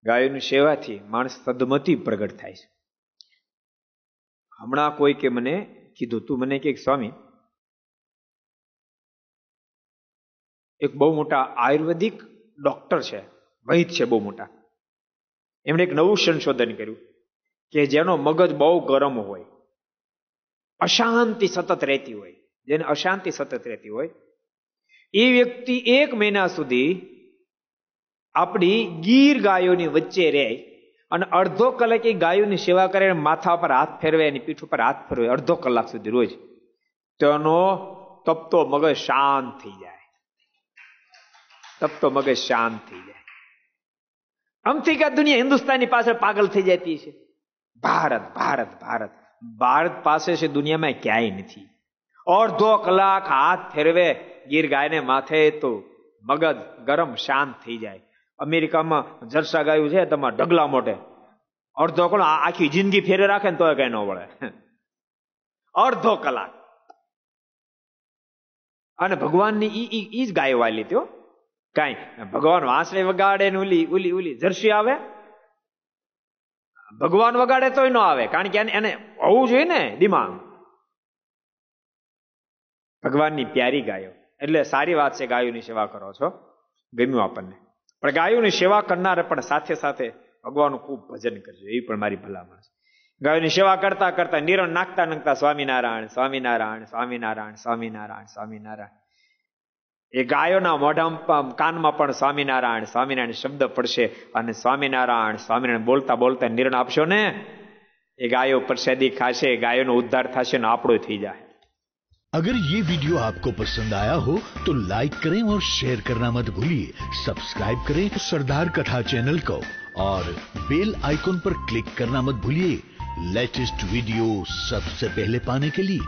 ગાયોની સેવાથી માણસ સદમતી પ્રગટ થાય છે. હમણાં કોઈ કે મને કીધું, તું મને કે સ્વામી, એક બહુ મોટા આયુર્વેદિક ડોક્ટર છે, વૈદ છે બહુ મોટા, એમણે એક નવું સંશોધન કર્યું કે જેનો મગજ બહુ ગરમ હોય, અશાંતિ સતત રહેતી હોય, જેને અશાંતિ સતત રહેતી હોય, એ વ્યક્તિ 1 મહિના સુધી આપણી ગીર ગાયોની વચ્ચે રહે અને અડધો કલાક એ ગાયોની સેવા કરે, માથા પર હાથ ફેરવે, એની પીઠ ઉપર હાથ ફેરવે, અડધો કલાક સુધી રોજ, તેનો તપતો મગજ શાંત થઈ જાય. તપતો મગજ શાંત થઈ જાય. આમથી કે દુનિયા હિન્દુસ્તાનની પાછળ પાગલ થઈ જતી છે. ભારત ભારત ભારત ભારત પાસે છે દુનિયામાં ક્યાંય નથી. અડધો કલાક હાથ ફેરવે ગીર ગાયને માથે તો મગજ ગરમ શાંત થઈ જાય. અમેરિકામાં જરસા ગાયું છે તમારા ઢગલા મોટે, અડધો કલાક આખી જિંદગી ફેરે રાખે ને તો કઈ ન વળે. અડધો કલાક. અને ભગવાનની ઈ જ ગાય વાલી ત્યો કઈ ભગવાન વાંસળી વગાડે ને ઉલી જર્સી આવે, ભગવાન વગાડે તોય ન આવે, કારણ કે એને હોવું જોઈએ ને દિમાગ. ભગવાનની પ્યારી ગાયો એટલે સારી વાત છે, ગાયોની સેવા કરો છો, ગમ્યું આપણને. પણ ગાયોની સેવા કરનાર પણ સાથે સાથે ભગવાનનું ખૂબ ભજન કરજો, એ પણ મારી ભલામણ છે. ગાયોની સેવા કરતા કરતા નિરણ નાખતા સ્વામિનારાયણ સ્વામિનારાયણ સ્વામિનારાયણ સ્વામિનારાયણ સ્વામિનારાયણ, એ ગાયોના મોઢામાં કાનમાં પણ સ્વામિનારાયણ સ્વામિનારાયણ શબ્દ પડશે અને સ્વામિનારાયણ સ્વામિનારાયણ બોલતા બોલતા નિર્ણય આપશો ને, એ ગાયો પ્રસાદી ખાશે, ગાયોનો ઉદ્ધાર થશે ને આપણો થઈ જાય. अगर ये वीडियो आपको पसंद आया हो तो लाइक करें और शेयर करना मत भूलिए. सब्सक्राइब करें सरदार कथा चैनल को और बेल आइकॉन पर क्लिक करना मत भूलिए लेटेस्ट वीडियो सबसे पहले पाने के लिए.